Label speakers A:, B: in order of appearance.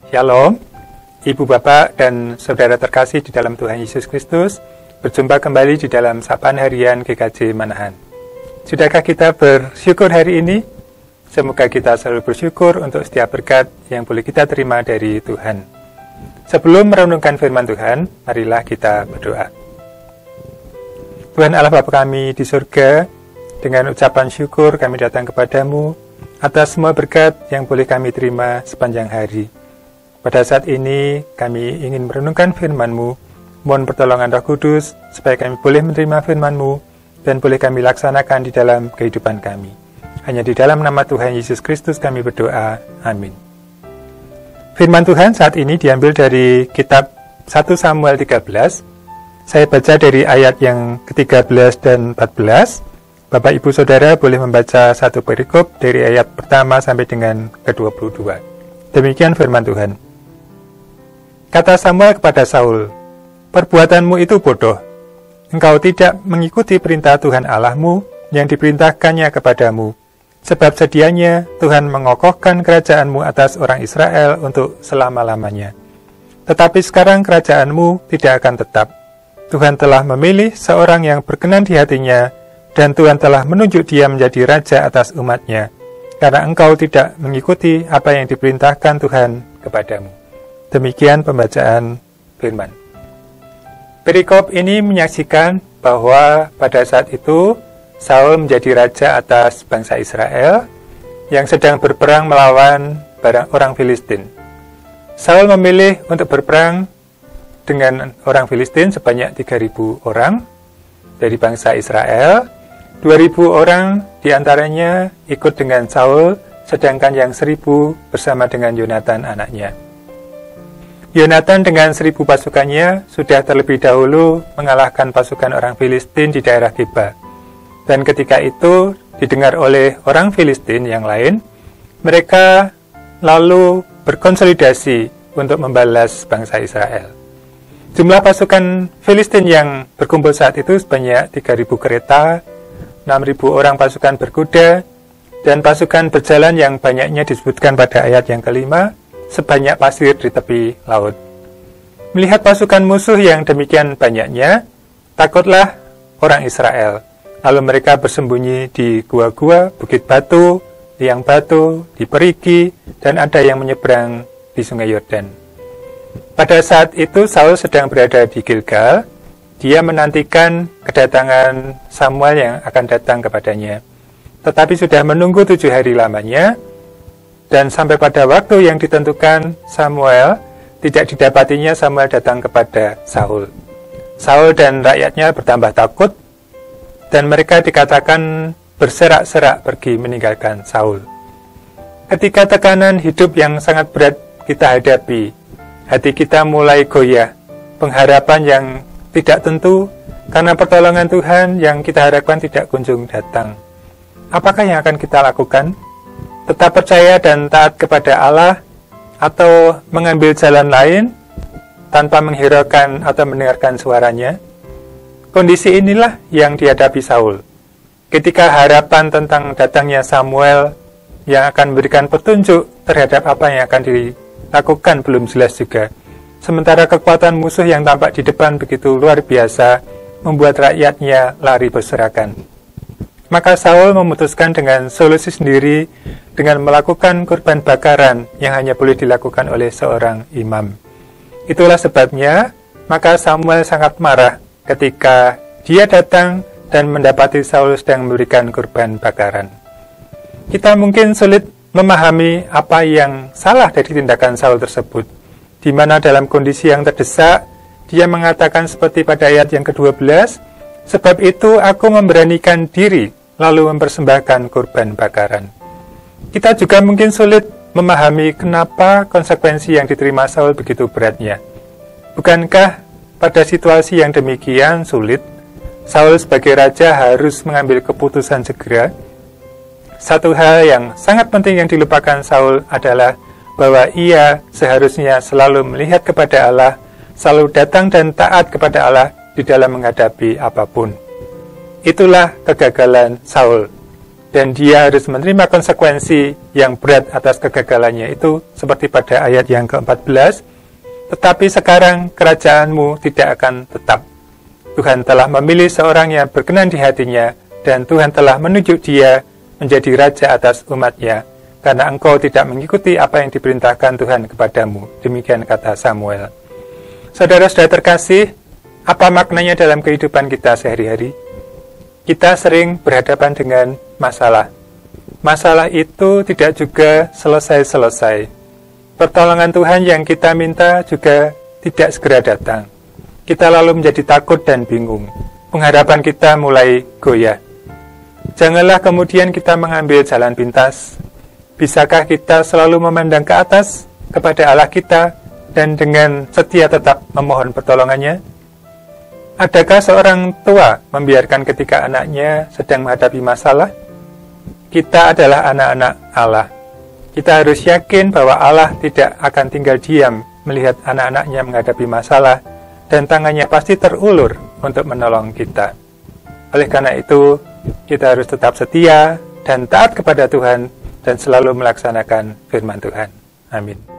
A: Shalom, Ibu Bapak dan Saudara terkasih di dalam Tuhan Yesus Kristus. Berjumpa kembali di dalam Sapaan Harian GKJ Manahan. Sudahkah kita bersyukur hari ini? Semoga kita selalu bersyukur untuk setiap berkat yang boleh kita terima dari Tuhan. Sebelum merenungkan firman Tuhan, marilah kita berdoa. Tuhan Allah Bapa kami di surga, dengan ucapan syukur kami datang kepadamu atas semua berkat yang boleh kami terima sepanjang hari. Pada saat ini kami ingin merenungkan firman-Mu. Mohon pertolongan Roh Kudus supaya kami boleh menerima firman-Mu dan boleh kami laksanakan di dalam kehidupan kami. Hanya di dalam nama Tuhan Yesus Kristus kami berdoa. Amin. Firman Tuhan saat ini diambil dari kitab 1 Samuel 13. Saya baca dari ayat yang ke-13 dan 14. Bapak Ibu Saudara boleh membaca satu perikop dari ayat pertama sampai dengan ke-22. Demikian firman Tuhan. Kata Samuel kepada Saul, "Perbuatanmu itu bodoh. Engkau tidak mengikuti perintah Tuhan Allahmu yang diperintahkannya kepadamu. Sebab sedianya Tuhan mengokohkan kerajaanmu atas orang Israel untuk selama-lamanya. Tetapi sekarang kerajaanmu tidak akan tetap. Tuhan telah memilih seorang yang berkenan di hatinya, dan Tuhan telah menunjuk dia menjadi raja atas umatnya, karena engkau tidak mengikuti apa yang diperintahkan Tuhan kepadamu." Demikian pembacaan firman. Perikop ini menyaksikan bahwa pada saat itu Saul menjadi raja atas bangsa Israel yang sedang berperang melawan orang Filistin. Saul memilih untuk berperang dengan orang Filistin sebanyak 3.000 orang dari bangsa Israel. 2.000 orang diantaranya ikut dengan Saul, sedangkan yang 1.000 bersama dengan Yonatan anaknya. Yonatan dengan 1.000 pasukannya sudah terlebih dahulu mengalahkan pasukan orang Filistin di daerah Geba. Dan ketika itu didengar oleh orang Filistin yang lain, mereka lalu berkonsolidasi untuk membalas bangsa Israel. Jumlah pasukan Filistin yang berkumpul saat itu sebanyak 3.000 kereta, 6.000 orang pasukan berkuda, dan pasukan berjalan yang banyaknya disebutkan pada ayat yang kelima, sebanyak pasir di tepi laut. Melihat pasukan musuh yang demikian banyaknya, takutlah orang Israel. Lalu mereka bersembunyi di gua-gua, bukit batu, liang batu, di perigi, dan ada yang menyeberang di sungai Yordan. Pada saat itu Saul sedang berada di Gilgal. Dia menantikan kedatangan Samuel yang akan datang kepadanya. Tetapi sudah menunggu 7 hari lamanya, dan sampai pada waktu yang ditentukan Samuel, tidak didapatinya Samuel datang kepada Saul. Saul dan rakyatnya bertambah takut, dan mereka dikatakan berserak-serak pergi meninggalkan Saul. Ketika tekanan hidup yang sangat berat kita hadapi, hati kita mulai goyah, pengharapan yang tidak tentu karena pertolongan Tuhan yang kita harapkan tidak kunjung datang. Apakah yang akan kita lakukan? Tetap percaya dan taat kepada Allah, atau mengambil jalan lain tanpa menghiraukan atau mendengarkan suaranya? Kondisi inilah yang dihadapi Saul. Ketika harapan tentang datangnya Samuel yang akan memberikan petunjuk terhadap apa yang akan dilakukan belum jelas juga. Sementara kekuatan musuh yang tampak di depan begitu luar biasa membuat rakyatnya lari berserakan. Maka Saul memutuskan dengan solusi sendiri dengan melakukan kurban bakaran yang hanya boleh dilakukan oleh seorang imam. Itulah sebabnya, maka Samuel sangat marah ketika dia datang dan mendapati Saul sedang memberikan kurban bakaran. Kita mungkin sulit memahami apa yang salah dari tindakan Saul tersebut, di mana dalam kondisi yang terdesak, dia mengatakan seperti pada ayat yang ke-12, "Sebab itu aku memberanikan diri, lalu mempersembahkan kurban bakaran." Kita juga mungkin sulit memahami kenapa konsekuensi yang diterima Saul begitu beratnya. Bukankah pada situasi yang demikian sulit, Saul sebagai raja harus mengambil keputusan segera? Satu hal yang sangat penting yang dilupakan Saul adalah bahwa ia seharusnya selalu melihat kepada Allah, selalu datang dan taat kepada Allah di dalam menghadapi apapun. Itulah kegagalan Saul. dan dia harus menerima konsekuensi yang berat atas kegagalannya itu, seperti pada ayat yang ke-14. Tetapi sekarang kerajaanmu tidak akan tetap. Tuhan telah memilih seorang yang berkenan di hatinya, dan Tuhan telah menunjuk dia menjadi raja atas umatnya, karena engkau tidak mengikuti apa yang diperintahkan Tuhan kepadamu. Demikian kata Samuel. Saudara-saudara terkasih, apa maknanya dalam kehidupan kita sehari-hari? Kita sering berhadapan dengan masalah. Masalah itu tidak juga selesai-selesai. Pertolongan Tuhan yang kita minta juga tidak segera datang. Kita lalu menjadi takut dan bingung. Pengharapan kita mulai goyah. Janganlah kemudian kita mengambil jalan pintas. Bisakah kita selalu memandang ke atas kepada Allah kita dan dengan setia tetap memohon pertolongannya? Adakah seorang tua membiarkan ketika anaknya sedang menghadapi masalah? Kita adalah anak-anak Allah. Kita harus yakin bahwa Allah tidak akan tinggal diam melihat anak-anaknya menghadapi masalah, dan tangannya pasti terulur untuk menolong kita. Oleh karena itu, kita harus tetap setia dan taat kepada Tuhan dan selalu melaksanakan firman Tuhan. Amin.